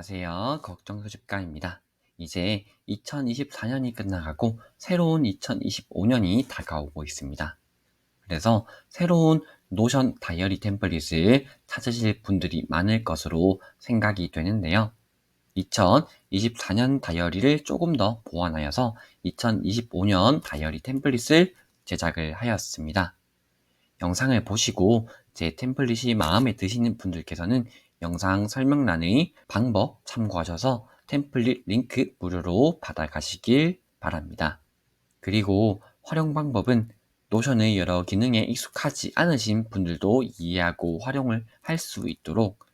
안녕하세요. 걱정수집가입니다. 이제 2024년이 끝나가고 새로운 2025년이 다가오고 있습니다. 그래서 새로운 노션 다이어리 템플릿을 찾으실 분들이 많을 것으로 생각이 되는데요. 2024년 다이어리를 조금 더 보완하여서 2025년 다이어리 템플릿을 제작을 하였습니다. 영상을 보시고 제 템플릿이 마음에 드시는 분들께서는 영상 설명란의 방법 참고하셔서 템플릿 링크 무료로 받아가시길 바랍니다. 그리고 활용 방법은 노션의 여러 기능에 익숙하지 않으신 분들도 이해하고 활용을 할 수 있도록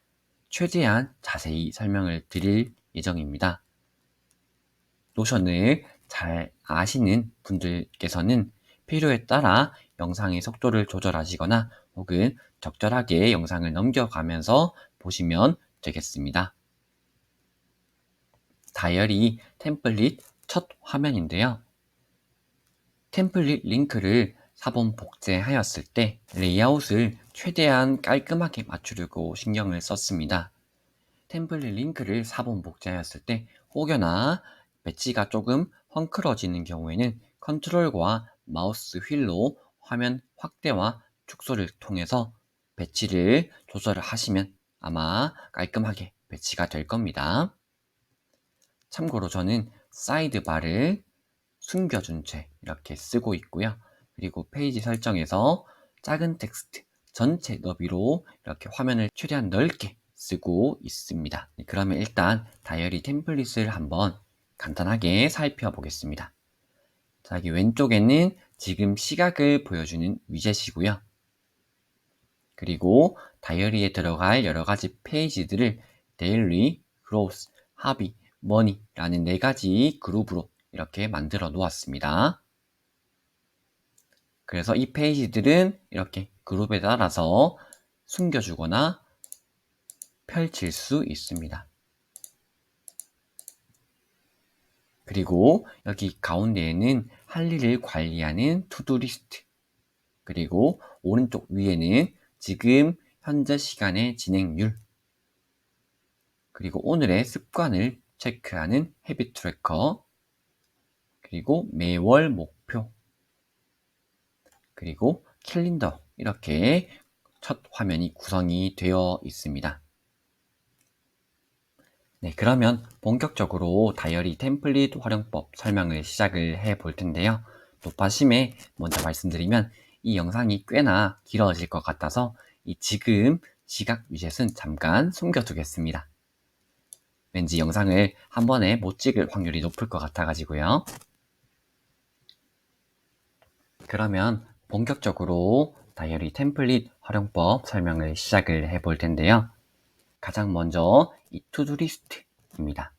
최대한 자세히 설명을 드릴 예정입니다. 노션을 잘 아시는 분들께서는 필요에 따라 영상의 속도를 조절하시거나 혹은 적절하게 영상을 넘겨가면서 보시면 되겠습니다. 다이어리 템플릿 첫 화면인데요. 템플릿 링크를 사본 복제하였을 때 레이아웃을 최대한 깔끔하게 맞추려고 신경을 썼습니다. 템플릿 링크를 사본 복제하였을 때 혹여나 배치가 조금 헝클어지는 경우에는 컨트롤과 마우스 휠로 화면 확대와 축소를 통해서 배치를 조절을 하시면 아마 깔끔하게 배치가 될 겁니다. 참고로 저는 사이드바를 숨겨준 채 이렇게 쓰고 있고요. 그리고 페이지 설정에서 작은 텍스트 전체 너비로 이렇게 화면을 최대한 넓게 쓰고 있습니다. 그러면 일단 다이어리 템플릿을 한번 간단하게 살펴보겠습니다. 자, 여기 왼쪽에는 지금 시각을 보여주는 위젯이고요. 그리고 다이어리에 들어갈 여러 가지 페이지들을 데일리, 그로스, 하비, 머니라는 네 가지 그룹으로 이렇게 만들어 놓았습니다. 그래서 이 페이지들은 이렇게 그룹에 따라서 숨겨주거나 펼칠 수 있습니다. 그리고 여기 가운데에는 할 일을 관리하는 투두 리스트, 그리고 오른쪽 위에는 지금 현재 시간의 진행률, 그리고 오늘의 습관을 체크하는 헤빗 트래커, 그리고 매월 목표, 그리고 캘린더, 이렇게 첫 화면이 구성이 되어 있습니다. 네, 그러면 본격적으로 다이어리 템플릿 활용법 설명을 시작을 해 볼 텐데요. 높아심에 먼저 말씀드리면 이 영상이 꽤나 길어질 것 같아서 이 지금 시각 위젯은 잠깐 숨겨두겠습니다. 왠지 영상을 한 번에 못 찍을 확률이 높을 것 같아가지고요. 그러면 본격적으로 다이어리 템플릿 활용법 설명을 시작을 해 볼 텐데요. 가장 먼저 이 투두 리스트입니다.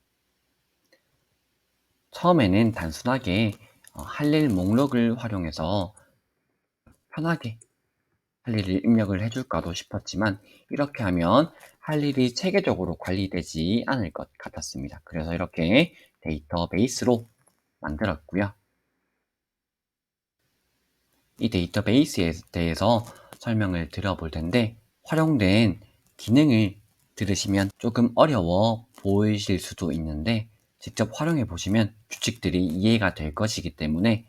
처음에는 단순하게 할 일 목록을 활용해서 편하게 할 일을 입력을 해줄까도 싶었지만 이렇게 하면 할 일이 체계적으로 관리되지 않을 것 같았습니다. 그래서 이렇게 데이터베이스로 만들었고요. 이 데이터베이스에 대해서 설명을 드려볼 텐데 활용된 기능을 들으시면 조금 어려워 보이실 수도 있는데 직접 활용해 보시면 규칙들이 이해가 될 것이기 때문에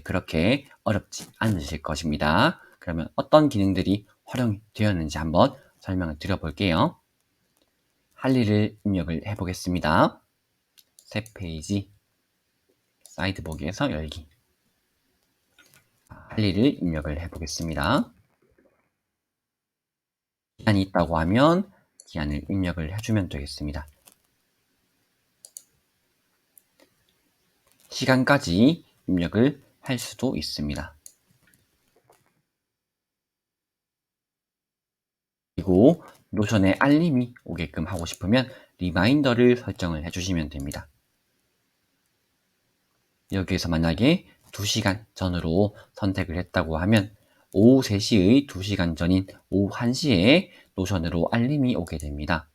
그렇게 어렵지 않으실 것입니다. 그러면 어떤 기능들이 활용이 되었는지 한번 설명을 드려볼게요. 할 일을 입력을 해보겠습니다. 새 페이지, 사이드 보기에서 열기. 할 일을 입력을 해보겠습니다. 기한이 있다고 하면 기한을 입력을 해주면 되겠습니다. 시간까지 입력을 할 수도 있습니다. 그리고 노션에 알림이 오게끔 하고 싶으면 리마인더를 설정을 해주시면 됩니다. 여기에서 만약에 2시간 전으로 선택을 했다고 하면 오후 3시의 2시간 전인 오후 1시에 노션으로 알림이 오게 됩니다.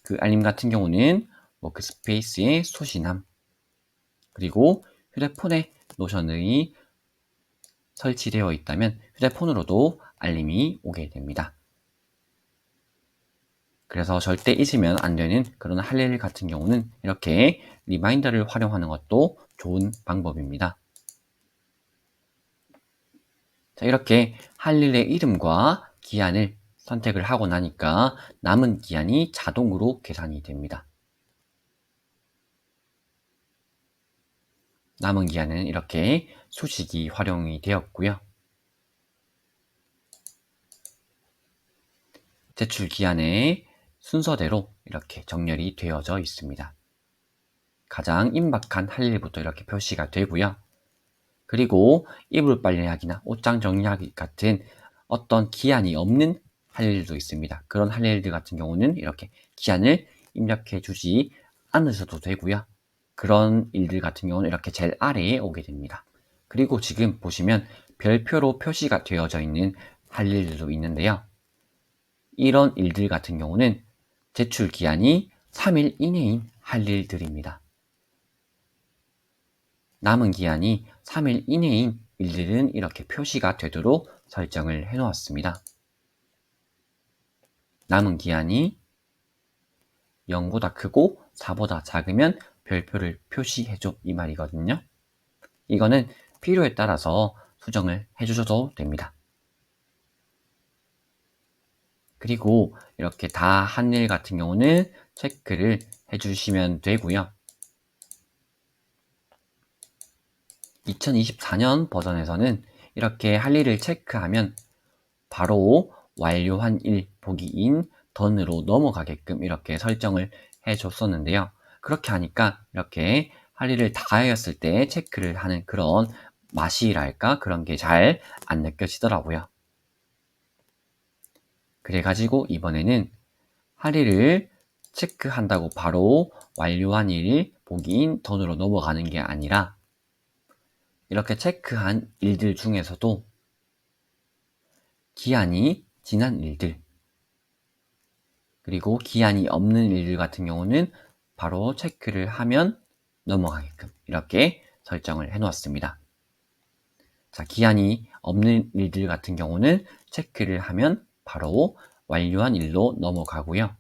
그 알림 같은 경우는 워크스페이스의 소신함, 그리고 휴대폰에 노션이 설치되어 있다면 휴대폰으로도 알림이 오게 됩니다. 그래서 절대 잊으면 안 되는 그런 할 일 같은 경우는 이렇게 리마인더를 활용하는 것도 좋은 방법입니다. 자, 이렇게 할 일의 이름과 기한을 선택을 하고 나니까 남은 기한이 자동으로 계산이 됩니다. 남은 기한은 이렇게 수식이 활용이 되었고요. 제출 기한의 순서대로 이렇게 정렬이 되어져 있습니다. 가장 임박한 할 일부터 이렇게 표시가 되고요. 그리고 이불 빨래하기나 옷장 정리하기 같은 어떤 기한이 없는 할 일도 있습니다. 그런 할 일들 같은 경우는 이렇게 기한을 입력해 주지 않으셔도 되고요. 그런 일들 같은 경우는 이렇게 제일 아래에 오게 됩니다. 그리고 지금 보시면 별표로 표시가 되어져 있는 할 일들도 있는데요. 이런 일들 같은 경우는 제출 기한이 3일 이내인 할 일들입니다. 남은 기한이 3일 이내인 일들은 이렇게 표시가 되도록 설정을 해 놓았습니다. 남은 기한이 0보다 크고 4보다 작으면 별표를 표시해줘 이 말이거든요. 이거는 필요에 따라서 수정을 해주셔도 됩니다. 그리고 이렇게 다 한 일 같은 경우는 체크를 해주시면 되고요. 2024년 버전에서는 이렇게 할 일을 체크하면 바로 완료한 일 보기인 던으로 넘어가게끔 이렇게 설정을 해줬었는데요. 그렇게 하니까 이렇게 할 일을 다 하였을 때 체크를 하는 그런 맛이랄까 그런 게 잘 안 느껴지더라고요. 그래가지고 이번에는 할 일을 체크한다고 바로 완료한 일 보기인 던으로 넘어가는 게 아니라 이렇게 체크한 일들 중에서도 기한이 지난 일들 그리고 기한이 없는 일들 같은 경우는 바로 체크를 하면 넘어가게끔 이렇게 설정을 해 놓았습니다. 자, 기한이 없는 일들 같은 경우는 체크를 하면 바로 완료한 일로 넘어가고요.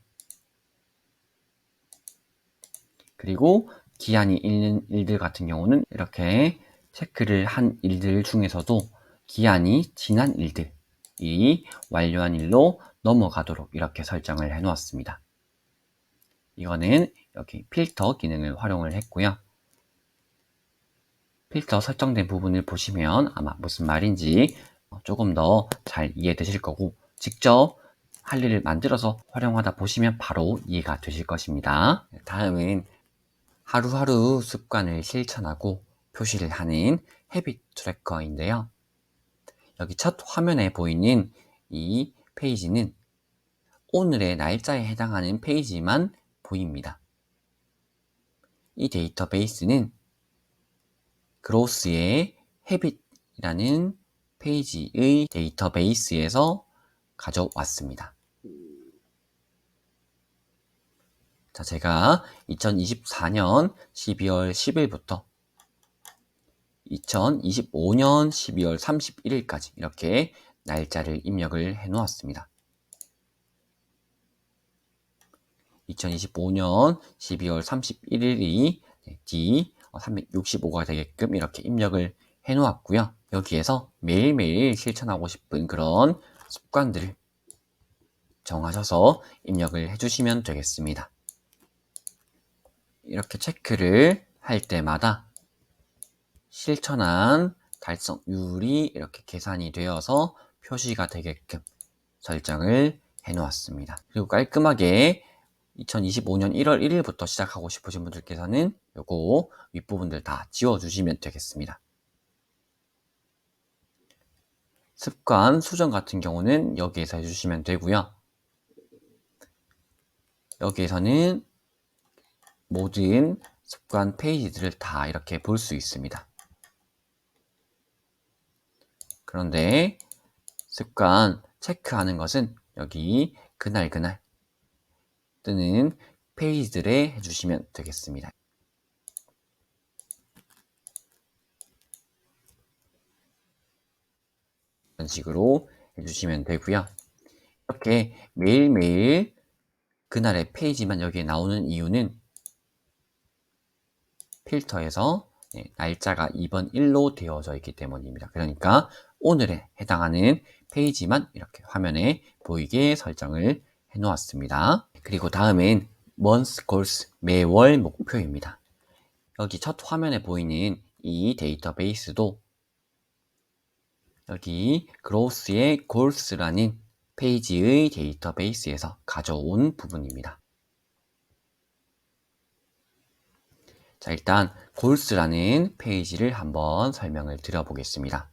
그리고 기한이 있는 일들 같은 경우는 이렇게 체크를 한 일들 중에서도 기한이 지난 일들이 완료한 일로 넘어가도록 이렇게 설정을 해 놓았습니다. 이거는 여기 필터 기능을 활용을 했고요. 필터 설정된 부분을 보시면 아마 무슨 말인지 조금 더 잘 이해되실 거고 직접 할 일을 만들어서 활용하다 보시면 바로 이해가 되실 것입니다. 다음은 하루하루 습관을 실천하고 표시를 하는 헤빗 트래커인데요. 여기 첫 화면에 보이는 이 페이지는 오늘의 날짜에 해당하는 페이지만 보입니다. 이 데이터베이스는 그로스의 헤빗이라는 페이지의 데이터베이스에서 가져왔습니다. 자, 제가 2024년 12월 10일부터 2025년 12월 31일까지 이렇게 날짜를 입력을 해 놓았습니다. 2025년 12월 31일이 D365가 되게끔 이렇게 입력을 해 놓았고요. 여기에서 매일매일 실천하고 싶은 그런 습관들을 정하셔서 입력을 해주시면 되겠습니다. 이렇게 체크를 할 때마다 실천한 달성률이 이렇게 계산이 되어서 표시가 되게끔 설정을 해 놓았습니다. 그리고 깔끔하게 2025년 1월 1일부터 시작하고 싶으신 분들께서는 요거 윗부분들 다 지워주시면 되겠습니다. 습관 수정 같은 경우는 여기에서 해주시면 되고요. 여기에서는 모든 습관 페이지들을 다 이렇게 볼 수 있습니다. 그런데 습관 체크하는 것은 여기 그날 뜨는 페이지들에 해주시면 되겠습니다. 이런 식으로 해주시면 되고요. 이렇게 매일매일 그날의 페이지만 여기에 나오는 이유는 필터에서 날짜가 2번 1로 되어져 있기 때문입니다. 그러니까 오늘에 해당하는 페이지만 이렇게 화면에 보이게 설정을 해 놓았습니다. 그리고 다음은 month goals, 매월 목표입니다. 여기 첫 화면에 보이는 이 데이터베이스도 여기 growth의 goals라는 페이지의 데이터베이스에서 가져온 부분입니다. 자, 일단 goals라는 페이지를 한번 설명을 드려보겠습니다.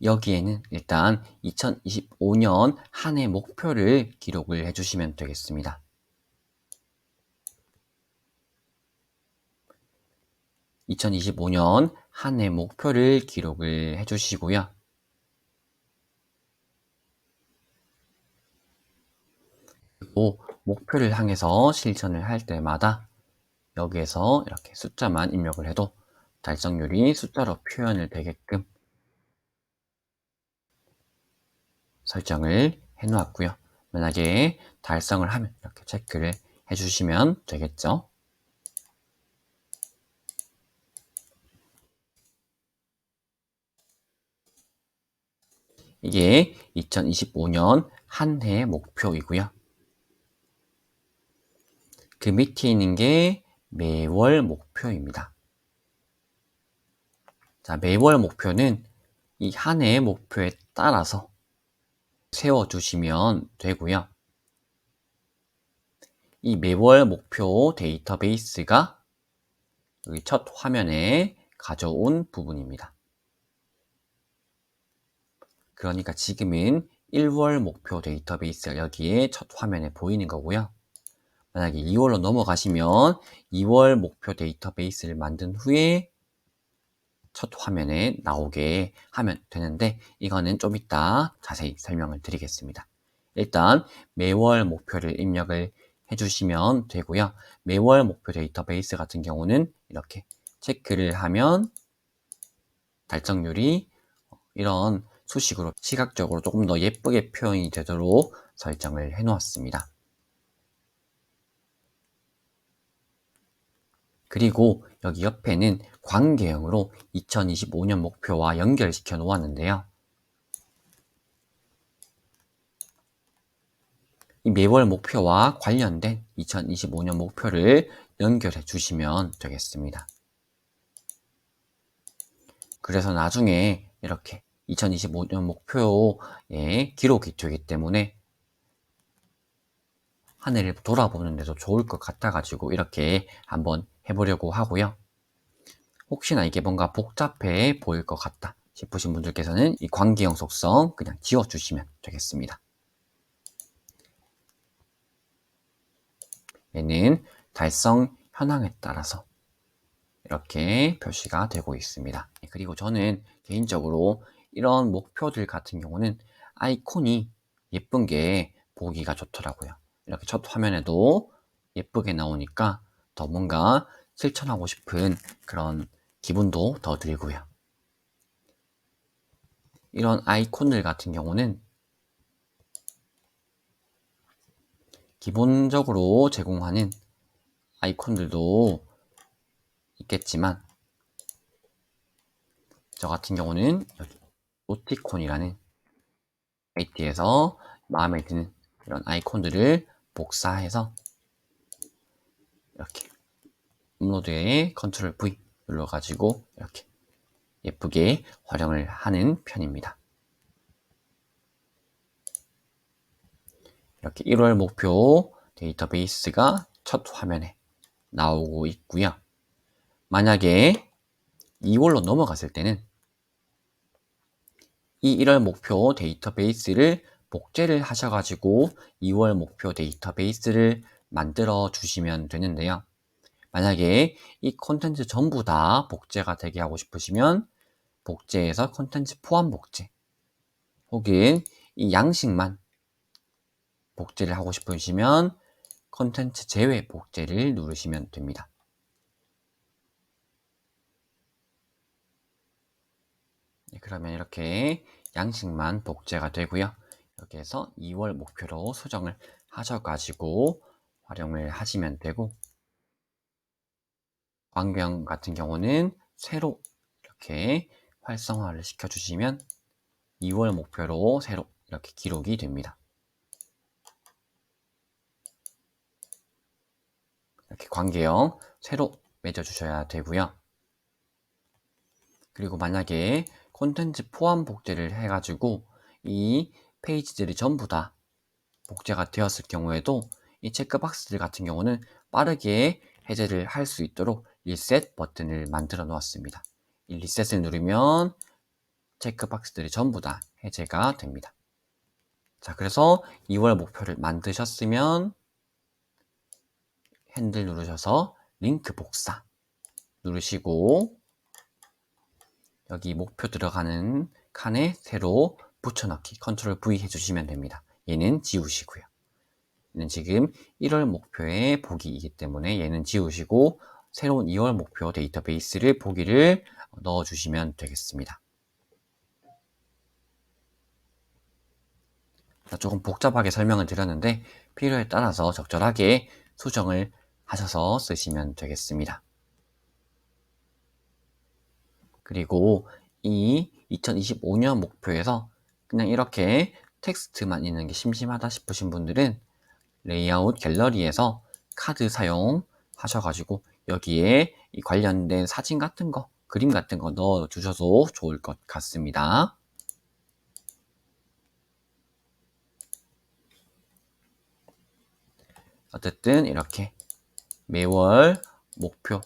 여기에는 일단 2025년 한 해 목표를 기록을 해주시면 되겠습니다. 2025년 한 해 목표를 기록을 해주시고요. 그리고 목표를 향해서 실천을 할 때마다 여기에서 이렇게 숫자만 입력을 해도 달성률이 숫자로 표현을 되게끔 설정을 해 놓았고요. 만약에 달성을 하면 이렇게 체크를 해 주시면 되겠죠. 이게 2025년 한 해 목표이고요. 그 밑에 있는 게 매월 목표입니다. 자, 매월 목표는 이 한 해의 목표에 따라서 세워주시면 되고요. 이 매월 목표 데이터베이스가 여기 첫 화면에 가져온 부분입니다. 그러니까 지금은 1월 목표 데이터베이스가 여기에 첫 화면에 보이는 거고요. 만약에 2월로 넘어가시면 2월 목표 데이터베이스를 만든 후에 첫 화면에 나오게 하면 되는데 이거는 좀 이따 자세히 설명을 드리겠습니다. 일단 매월 목표를 입력을 해주시면 되고요. 매월 목표 데이터베이스 같은 경우는 이렇게 체크를 하면 달성률이 이런 수식으로 시각적으로 조금 더 예쁘게 표현이 되도록 설정을 해 놓았습니다. 그리고 여기 옆에는 관계형으로 2025년 목표와 연결시켜 놓았는데요. 이 매월 목표와 관련된 2025년 목표를 연결해 주시면 되겠습니다. 그래서 나중에 이렇게 2025년 목표에 기록이 되기 때문에 한 해를 돌아보는데도 좋을 것 같아가지고 이렇게 한번 해보려고 하고요. 혹시나 이게 뭔가 복잡해 보일 것 같다 싶으신 분들께서는 이 관계형 속성 그냥 지워주시면 되겠습니다. 얘는 달성 현황에 따라서 이렇게 표시가 되고 있습니다. 그리고 저는 개인적으로 이런 목표들 같은 경우는 아이콘이 예쁜 게 보기가 좋더라고요. 이렇게 첫 화면에도 예쁘게 나오니까 더 뭔가 실천하고 싶은 그런 기분도 더 들고요. 이런 아이콘들 같은 경우는 기본적으로 제공하는 아이콘들도 있겠지만 저 같은 경우는 여기 노티콘이라는 사이트에서 마음에 드는 이런 아이콘들을 복사해서 이렇게 업로드에 컨트롤 V 눌러가지고 이렇게 예쁘게 활용을 하는 편입니다. 이렇게 1월 목표 데이터베이스가 첫 화면에 나오고 있고요. 만약에 2월로 넘어갔을 때는 이 1월 목표 데이터베이스를 복제를 하셔가지고 2월 목표 데이터베이스를 만들어 주시면 되는데요. 만약에 이 콘텐츠 전부 다 복제가 되게 하고 싶으시면 복제에서 콘텐츠 포함 복제 혹은 이 양식만 복제를 하고 싶으시면 콘텐츠 제외 복제를 누르시면 됩니다. 그러면 이렇게 양식만 복제가 되고요. 여기에서 2월 목표로 수정을 하셔가지고 활용을 하시면 되고, 광명 같은 경우는 새로 이렇게 활성화를 시켜주시면 2월 목표로 새로 이렇게 기록이 됩니다. 이렇게 관계형 새로 맺어주셔야 되고요. 그리고 만약에 콘텐츠 포함 복제를 해가지고 이 페이지들이 전부 다 복제가 되었을 경우에도 이 체크박스들 같은 경우는 빠르게 해제를 할 수 있도록 리셋 버튼을 만들어 놓았습니다. 이 리셋을 누르면 체크박스들이 전부 다 해제가 됩니다. 자, 그래서 2월 목표를 만드셨으면 핸들 누르셔서 링크 복사 누르시고 여기 목표 들어가는 칸에 새로 붙여넣기 컨트롤 V 해주시면 됩니다. 얘는 지우시고요. 얘는 지금 1월 목표의 보기이기 때문에 얘는 지우시고 새로운 2월 목표 데이터베이스를 보기를 넣어주시면 되겠습니다. 조금 복잡하게 설명을 드렸는데 필요에 따라서 적절하게 수정을 하셔서 쓰시면 되겠습니다. 그리고 이 2025년 목표에서 그냥 이렇게 텍스트만 있는 게 심심하다 싶으신 분들은 레이아웃 갤러리에서 카드 사용하셔가지고 여기에 이 관련된 사진 같은 거, 그림 같은 거 넣어 주셔도 좋을 것 같습니다. 어쨌든 이렇게 매월 목표는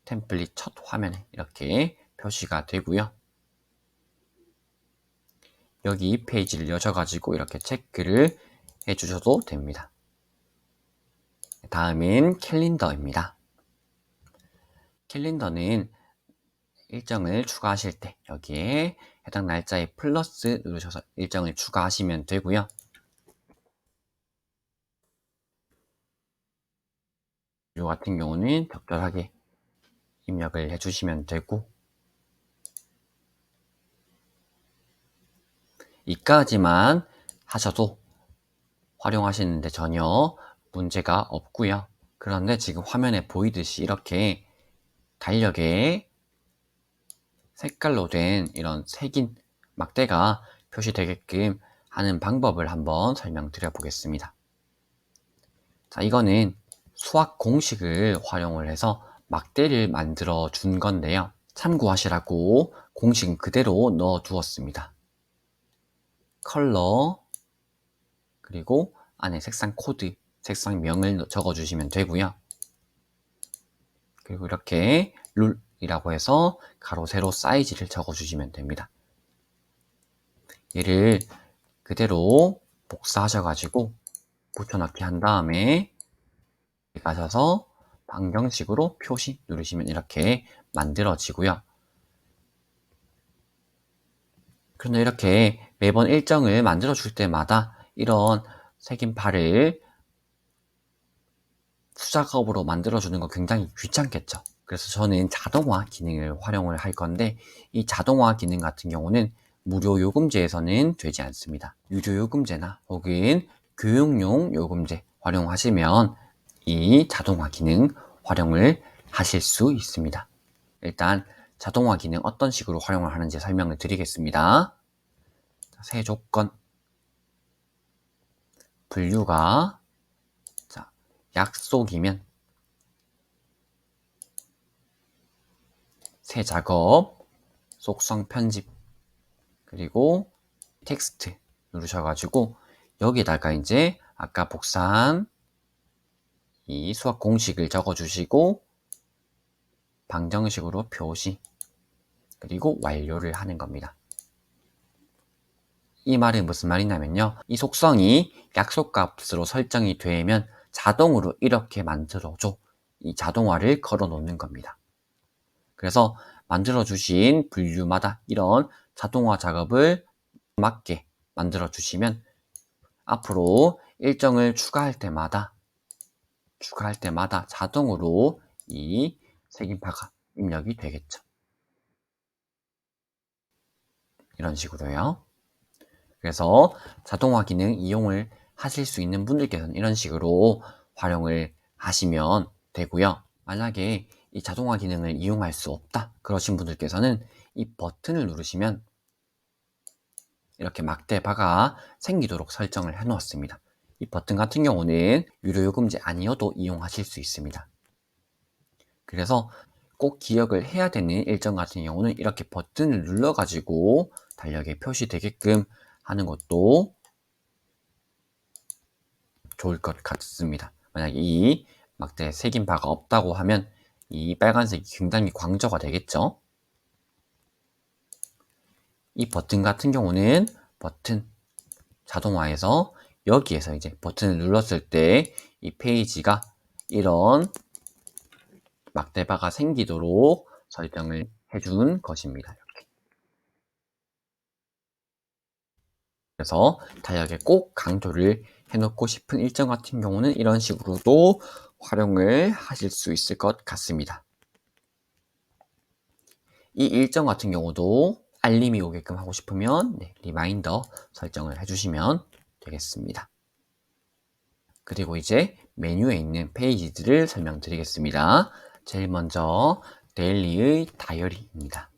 템플릿 첫 화면에 이렇게 표시가 되고요. 여기 페이지를 여셔가지고 이렇게 체크를 해주셔도 됩니다. 다음은 캘린더입니다. 캘린더는 일정을 추가하실 때 여기에 해당 날짜에 플러스 누르셔서 일정을 추가하시면 되고요. 이 같은 경우는 적절하게 입력을 해주시면 되고 이까지만 하셔도 활용하시는데 전혀 문제가 없고요. 그런데 지금 화면에 보이듯이 이렇게 달력에 색깔로 된 이런 색인 막대가 표시되게끔 하는 방법을 한번 설명드려 보겠습니다. 자, 이거는 수학 공식을 활용을 해서 막대를 만들어 준 건데요. 참고하시라고 공식은 그대로 넣어 두었습니다. 컬러, 그리고 안에 색상 코드, 색상명을 적어 주시면 되고요. 그리고 이렇게 룰이라고 해서 가로, 세로 사이즈를 적어 주시면 됩니다. 얘를 그대로 복사하셔가지고 붙여넣기 한 다음에 가셔서 방정식으로 표시 누르시면 이렇게 만들어지고요. 그런데 이렇게 매번 일정을 만들어 줄 때마다 이런 색인파를 수작업으로 만들어 주는 거 굉장히 귀찮겠죠. 그래서 저는 자동화 기능을 활용을 할 건데 이 자동화 기능 같은 경우는 무료 요금제에서는 되지 않습니다. 유료 요금제나 혹은 교육용 요금제 활용하시면 이 자동화 기능 활용을 하실 수 있습니다. 일단 자동화 기능 어떤 식으로 활용을 하는지 설명을 드리겠습니다. 새 조건 분류가 약속이면 새 작업, 속성 편집, 그리고 텍스트 누르셔가지고 여기다가 이제 아까 복사한 이 수학 공식을 적어주시고 방정식으로 표시, 그리고 완료를 하는 겁니다. 이 말은 무슨 말이냐면요. 이 속성이 약속값으로 설정이 되면 자동으로 이렇게 만들어줘. 이 자동화를 걸어 놓는 겁니다. 그래서 만들어 주신 분류마다 이런 자동화 작업을 맞게 만들어 주시면 앞으로 일정을 추가할 때마다 자동으로 이 색인파가 입력이 되겠죠. 이런 식으로요. 그래서 자동화 기능 이용을 하실 수 있는 분들께서는 이런 식으로 활용을 하시면 되고요. 만약에 이 자동화 기능을 이용할 수 없다 그러신 분들께서는 이 버튼을 누르시면 이렇게 막대바가 생기도록 설정을 해 놓았습니다. 이 버튼 같은 경우는 유료 요금제 아니어도 이용하실 수 있습니다. 그래서 꼭 기억을 해야 되는 일정 같은 경우는 이렇게 버튼을 눌러 가지고 달력에 표시되게끔 하는 것도 좋을 것 같습니다. 만약에 이 막대에 새긴 바가 없다고 하면 이 빨간색이 굉장히 강조가 되겠죠. 이 버튼 같은 경우는 버튼 자동화에서 여기에서 이제 버튼을 눌렀을 때 이 페이지가 이런 막대바가 생기도록 설정을 해준 것입니다. 이렇게. 그래서 달력에 꼭 강조를 해놓고 싶은 일정 같은 경우는 이런 식으로도 활용을 하실 수 있을 것 같습니다. 이 일정 같은 경우도 알림이 오게끔 하고 싶으면 리마인더 설정을 해주시면 되겠습니다. 그리고 이제 메뉴에 있는 페이지들을 설명드리겠습니다. 제일 먼저 데일리의 다이어리입니다.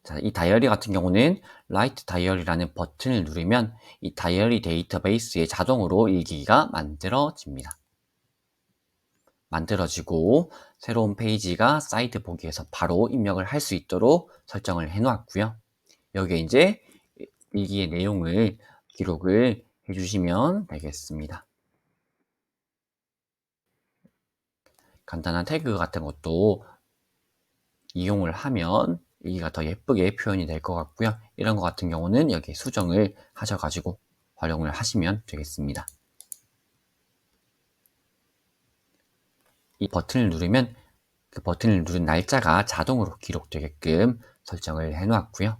자, 이 다이어리 같은 경우는 라이트 다이어리라는 버튼을 누르면 이 다이어리 데이터베이스에 자동으로 일기가 만들어집니다. 만들어지고 새로운 페이지가 사이트 보기에서 바로 입력을 할 수 있도록 설정을 해 놓았고요. 여기에 이제 일기의 내용을 기록을 해주시면 되겠습니다. 간단한 태그 같은 것도 이용을 하면 여기가 더 예쁘게 표현이 될 것 같고요. 이런 것 같은 경우는 여기 수정을 하셔가지고 활용을 하시면 되겠습니다. 이 버튼을 누르면 그 버튼을 누른 날짜가 자동으로 기록되게끔 설정을 해 놓았고요.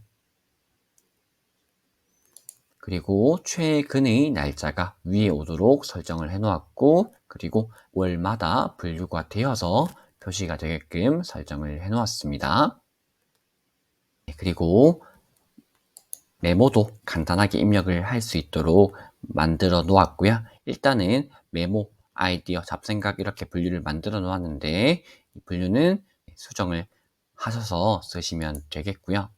그리고 최근의 날짜가 위에 오도록 설정을 해 놓았고, 그리고 월마다 분류가 되어서 표시가 되게끔 설정을 해 놓았습니다. 그리고 메모도 간단하게 입력을 할 수 있도록 만들어 놓았고요. 일단은 메모, 아이디어, 잡생각 이렇게 분류를 만들어 놓았는데 이 분류는 수정을 하셔서 쓰시면 되겠고요.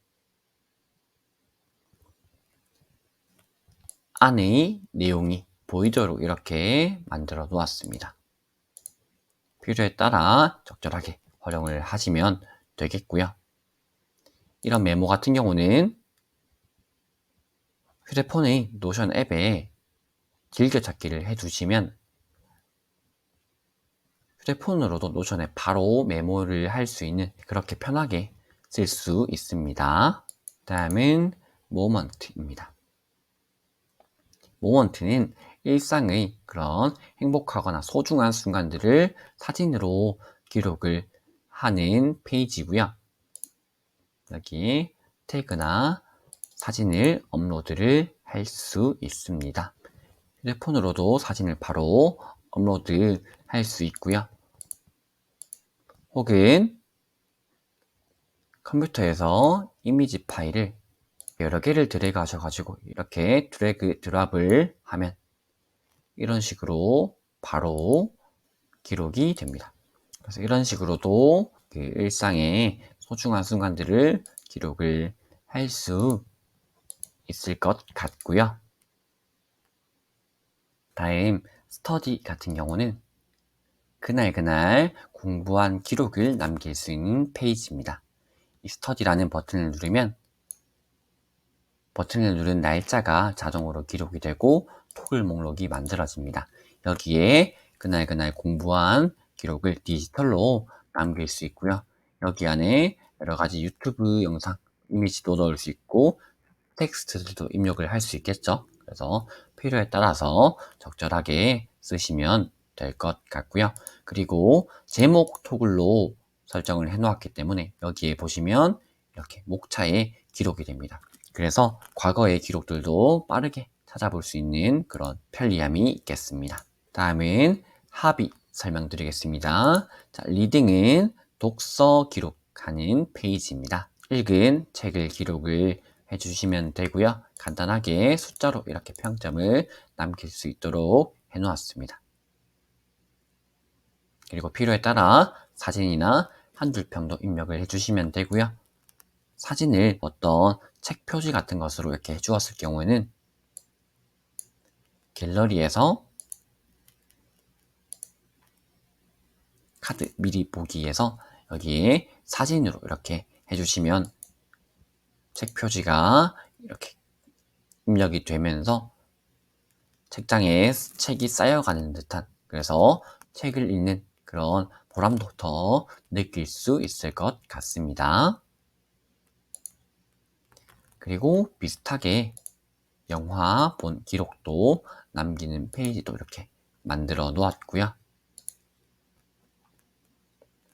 안의 내용이 보이도록 이렇게 만들어 놓았습니다. 필요에 따라 적절하게 활용을 하시면 되겠고요. 이런 메모 같은 경우는 휴대폰의 노션 앱에 즐겨찾기를 해두시면 휴대폰으로도 노션에 바로 메모를 할 수 있는 그렇게 편하게 쓸 수 있습니다. 다음은 모먼트입니다. 모먼트는 일상의 그런 행복하거나 소중한 순간들을 사진으로 기록을 하는 페이지고요. 여기 태그나 사진을 업로드를 할 수 있습니다. 휴대폰으로도 사진을 바로 업로드 할 수 있고요. 혹은 컴퓨터에서 이미지 파일을 여러 개를 드래그 하셔가지고 이렇게 드래그 드랍을 하면 이런 식으로 바로 기록이 됩니다. 그래서 이런 식으로도 그 일상의 소중한 순간들을 기록을 할 수 있을 것 같고요. 다음 스터디 같은 경우는 그날 공부한 기록을 남길 수 있는 페이지입니다. 이 스터디라는 버튼을 누르면 버튼을 누른 날짜가 자동으로 기록이 되고 토글 목록이 만들어집니다. 여기에 그날 공부한 기록을 디지털로 남길 수 있고요. 여기 안에 여러 가지 유튜브 영상, 이미지도 넣을 수 있고 텍스트들도 입력을 할 수 있겠죠. 그래서 필요에 따라서 적절하게 쓰시면 될 것 같고요. 그리고 제목 토글로 설정을 해 놓았기 때문에 여기에 보시면 이렇게 목차에 기록이 됩니다. 그래서 과거의 기록들도 빠르게 찾아볼 수 있는 그런 편리함이 있겠습니다. 다음은 합의 설명드리겠습니다. 자, 리딩은 독서 기록하는 페이지입니다. 읽은 책을 기록을 해주시면 되고요. 간단하게 숫자로 이렇게 평점을 남길 수 있도록 해놓았습니다. 그리고 필요에 따라 사진이나 한두 평도 입력을 해주시면 되고요. 사진을 어떤 책 표지 같은 것으로 이렇게 해주었을 경우에는 갤러리에서 카드 미리 보기에서 여기에 사진으로 이렇게 해주시면 책 표지가 이렇게 입력이 되면서 책장에 책이 쌓여가는 듯한, 그래서 책을 읽는 그런 보람도 더 느낄 수 있을 것 같습니다. 그리고 비슷하게 영화 본 기록도 남기는 페이지도 이렇게 만들어 놓았고요.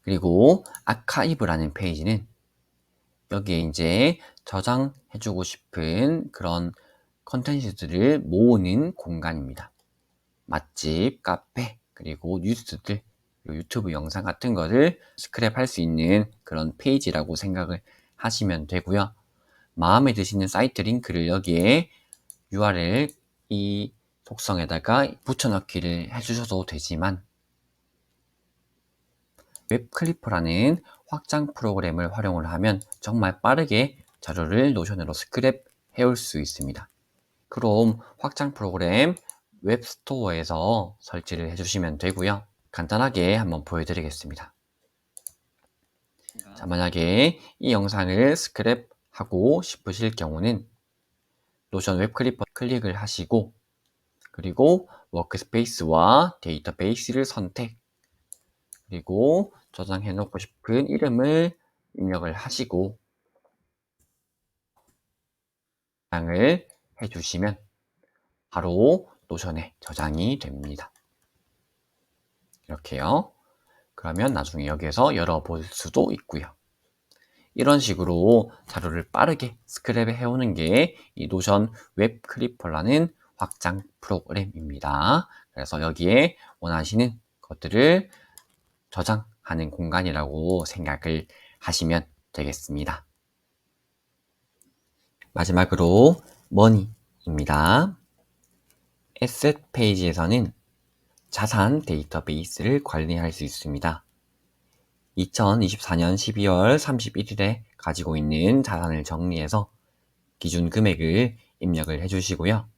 그리고 아카이브라는 페이지는 여기에 이제 저장해주고 싶은 그런 컨텐츠들을 모으는 공간입니다. 맛집, 카페, 그리고 뉴스들, 그리고 유튜브 영상 같은 거를 스크랩할 수 있는 그런 페이지라고 생각을 하시면 되고요. 마음에 드시는 사이트 링크를 여기에 URL 이 속성에다가 붙여넣기를 해주셔도 되지만, 웹클리퍼라는 확장 프로그램을 활용을 하면 정말 빠르게 자료를 노션으로 스크랩 해올 수 있습니다. 그럼 확장 프로그램 웹스토어에서 설치를 해주시면 되고요. 간단하게 한번 보여드리겠습니다. 자, 만약에 이 영상을 스크랩하고 싶으실 경우는 노션 웹클리퍼 클릭을 하시고, 그리고 워크스페이스와 데이터베이스를 선택, 그리고 저장해 놓고 싶은 이름을 입력을 하시고 저장을 해주시면 바로 노션에 저장이 됩니다. 이렇게요. 그러면 나중에 여기에서 열어볼 수도 있고요. 이런 식으로 자료를 빠르게 스크랩 해오는 게 이 노션 웹 클리퍼라는 확장 프로그램입니다. 그래서 여기에 원하시는 것들을 저장하는 공간이라고 생각을 하시면 되겠습니다. 마지막으로 머니입니다. 에셋 페이지에서는 자산 데이터베이스를 관리할 수 있습니다. 2024년 12월 31일에 가지고 있는 자산을 정리해서 기준 금액을 입력을 해주시고요.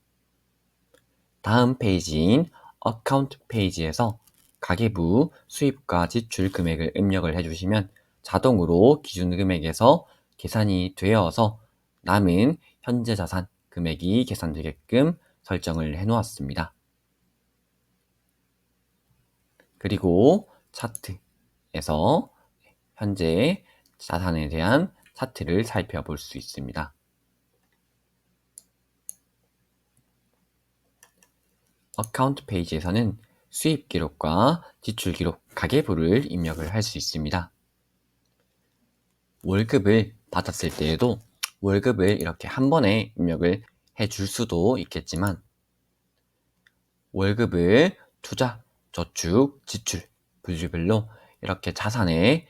다음 페이지인 어카운트 페이지에서 가계부 수입과 지출 금액을 입력을 해주시면 자동으로 기준 금액에서 계산이 되어서 남은 현재 자산 금액이 계산되게끔 설정을 해 놓았습니다. 그리고 차트에서 현재 자산에 대한 차트를 살펴볼 수 있습니다. 어카운트 페이지에서는 수입 기록과 지출 기록, 가계부를 입력을 할 수 있습니다. 월급을 받았을 때에도 월급을 이렇게 한 번에 입력을 해줄 수도 있겠지만, 월급을 투자, 저축, 지출, 분류별로 이렇게 자산에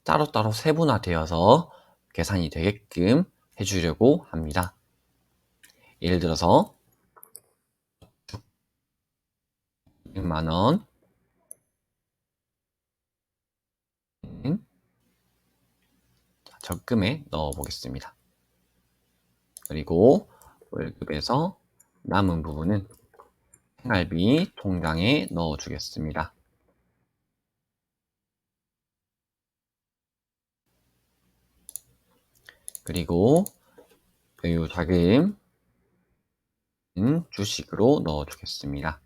따로따로 세분화되어서 계산이 되게끔 해주려고 합니다. 예를 들어서 100만원 적금에 넣어 보겠습니다. 그리고 월급에서 남은 부분은 생활비 통장에 넣어 주겠습니다. 그리고 보유자금 주식으로 넣어 주겠습니다.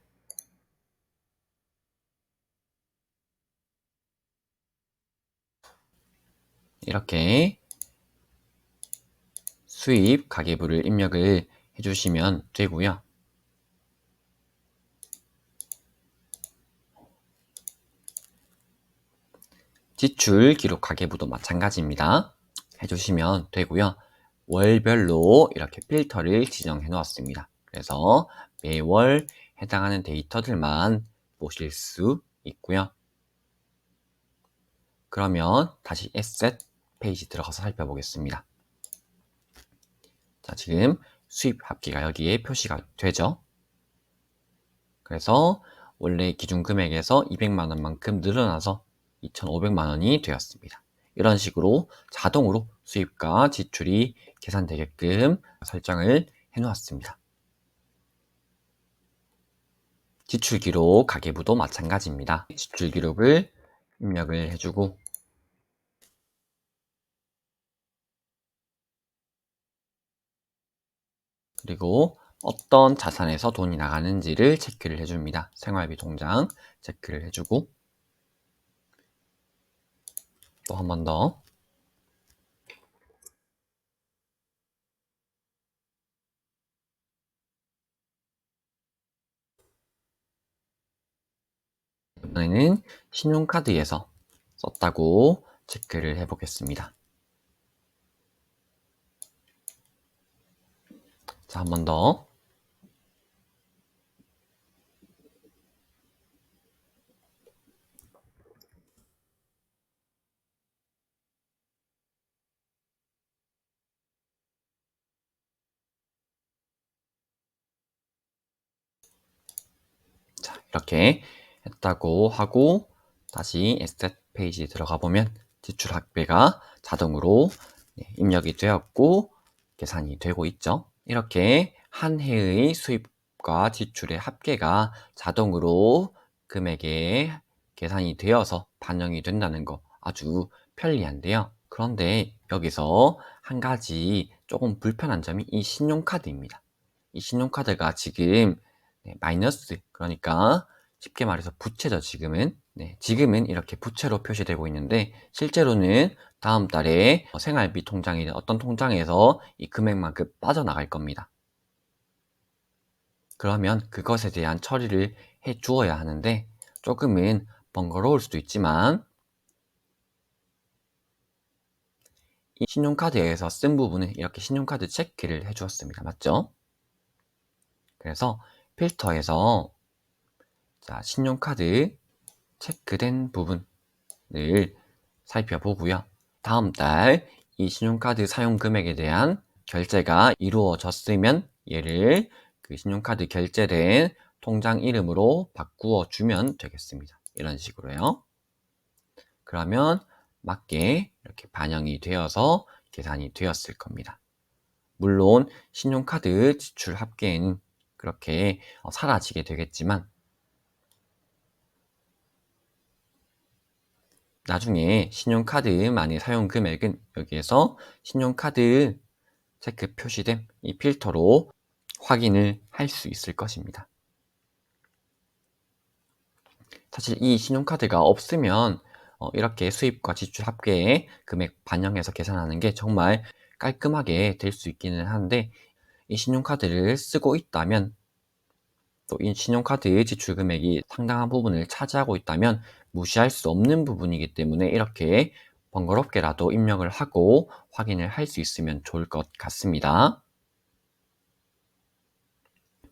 이렇게 수입 가계부를 입력을 해주시면 되고요. 지출 기록 가계부도 마찬가지입니다. 해주시면 되고요. 월별로 이렇게 필터를 지정해 놓았습니다. 그래서 매월 해당하는 데이터들만 보실 수 있고요. 그러면 다시 에셋 페이지 들어가서 살펴보겠습니다. 자, 지금 수입 합계가 여기에 표시가 되죠. 그래서 원래 기준 금액에서 200만 원만큼 늘어나서 2,500만 원이 되었습니다. 이런 식으로 자동으로 수입과 지출이 계산되게끔 설정을 해 놓았습니다. 지출 기록 가계부도 마찬가지입니다. 지출 기록을 입력을 해주고, 그리고 어떤 자산에서 돈이 나가는지를 체크를 해줍니다. 생활비 통장 체크를 해주고, 또 한 번 더, 이번에는 신용카드에서 썼다고 체크를 해보겠습니다. 자, 한 번 더. 자, 이렇게 했다고 하고 다시 에셋 페이지에 들어가 보면 지출 합계가 자동으로 입력이 되었고 계산이 되고 있죠. 이렇게 한 해의 수입과 지출의 합계가 자동으로 금액에 계산이 되어서 반영이 된다는 거 아주 편리한데요. 그런데 여기서 한 가지 조금 불편한 점이 이 신용카드입니다. 이 신용카드가 지금 마이너스, 그러니까 쉽게 말해서 부채죠. 지금은 이렇게 부채로 표시되고 있는데 실제로는 다음 달에 생활비 통장이든 어떤 통장에서 이 금액만큼 빠져나갈 겁니다. 그러면 그것에 대한 처리를 해 주어야 하는데 조금은 번거로울 수도 있지만 이 신용카드에서 쓴 부분은 이렇게 신용카드 체크를 해 주었습니다. 맞죠? 그래서 필터에서 자, 신용카드 체크된 부분을 살펴보고요. 다음 달 이 신용카드 사용 금액에 대한 결제가 이루어졌으면 얘를 그 신용카드 결제된 통장 이름으로 바꾸어 주면 되겠습니다. 이런 식으로요. 그러면 맞게 이렇게 반영이 되어서 계산이 되었을 겁니다. 물론 신용카드 지출 합계는 그렇게 사라지게 되겠지만 나중에 신용카드만의 사용 금액은 여기에서 신용카드 체크 표시된 이 필터로 확인을 할 수 있을 것입니다. 사실 이 신용카드가 없으면 이렇게 수입과 지출 합계에 금액 반영해서 계산하는 게 정말 깔끔하게 될 수 있기는 한데 이 신용카드를 쓰고 있다면 또 이 신용카드 지출 금액이 상당한 부분을 차지하고 있다면 무시할 수 없는 부분이기 때문에 이렇게 번거롭게라도 입력을 하고 확인을 할 수 있으면 좋을 것 같습니다.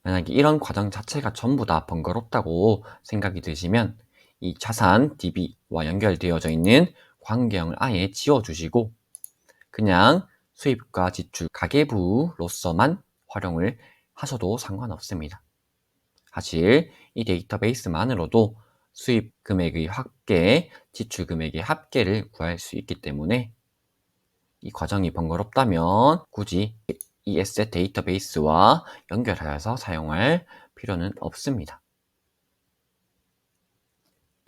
만약에 이런 과정 자체가 전부 다 번거롭다고 생각이 드시면 이 자산 DB와 연결되어져 있는 관계형을 아예 지워주시고 그냥 수입과 지출 가계부로서만 활용을 하셔도 상관없습니다. 사실 이 데이터베이스만으로도 수입 금액의 합계, 지출 금액의 합계를 구할 수 있기 때문에 이 과정이 번거롭다면 굳이 이 에셋 데이터베이스와 연결하여서 사용할 필요는 없습니다.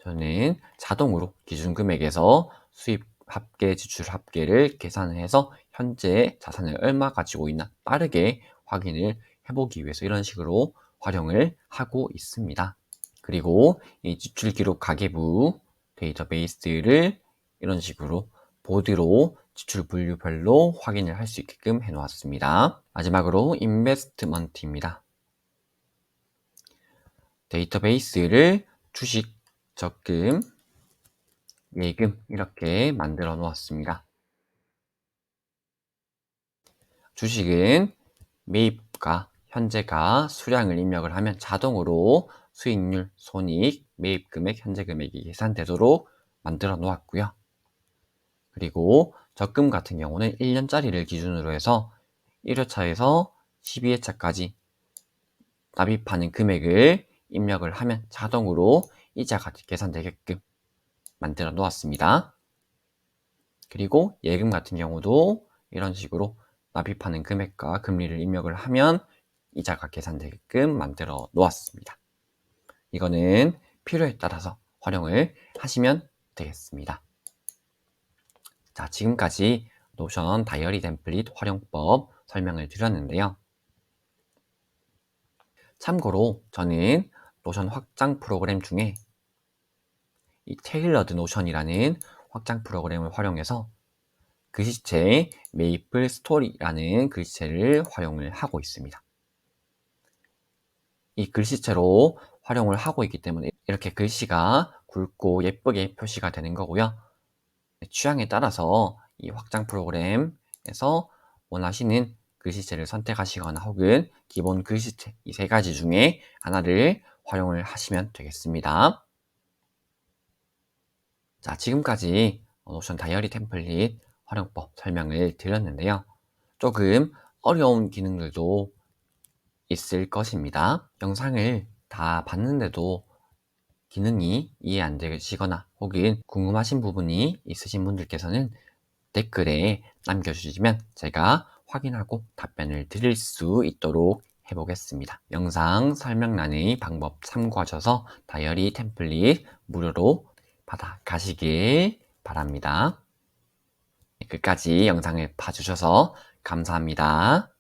저는 자동으로 기준 금액에서 수입 합계, 지출 합계를 계산해서 현재 자산을 얼마 가지고 있나 빠르게 확인을 해보기 위해서 이런 식으로 활용을 하고 있습니다. 그리고 이 지출 기록 가계부 데이터베이스를 이런 식으로 보드로 지출 분류별로 확인을 할 수 있게끔 해 놓았습니다. 마지막으로 인베스트먼트입니다. 데이터베이스를 주식, 적금, 예금 이렇게 만들어 놓았습니다. 주식은 매입가, 현재가 수량을 입력을 하면 자동으로 수익률, 손익, 매입 금액, 현재 금액이 계산되도록 만들어 놓았고요. 그리고 적금 같은 경우는 1년짜리를 기준으로 해서 1회차에서 12회차까지 납입하는 금액을 입력을 하면 자동으로 이자가 계산되게끔 만들어 놓았습니다. 그리고 예금 같은 경우도 이런 식으로 납입하는 금액과 금리를 입력을 하면 이자가 계산되게끔 만들어 놓았습니다. 이거는 필요에 따라서 활용을 하시면 되겠습니다. 자, 지금까지 노션 다이어리 템플릿 활용법 설명을 드렸는데요. 참고로 저는 노션 확장 프로그램 중에 이 테일러드 노션이라는 확장 프로그램을 활용해서 글씨체 메이플 스토리라는 글씨체를 활용을 하고 있습니다. 이 글씨체로 활용을 하고 있기 때문에 이렇게 글씨가 굵고 예쁘게 표시가 되는 거고요. 취향에 따라서 이 확장 프로그램에서 원하시는 글씨체를 선택하시거나 혹은 기본 글씨체 이 세 가지 중에 하나를 활용을 하시면 되겠습니다. 자, 지금까지 노션 다이어리 템플릿 활용법 설명을 드렸는데요. 조금 어려운 기능들도 있을 것입니다. 영상을 다 봤는데도 기능이 이해 안 되시거나 혹은 궁금하신 부분이 있으신 분들께서는 댓글에 남겨주시면 제가 확인하고 답변을 드릴 수 있도록 해보겠습니다. 영상 설명란의 방법 참고하셔서 다이어리 템플릿 무료로 받아 가시길 바랍니다. 끝까지 영상을 봐주셔서 감사합니다.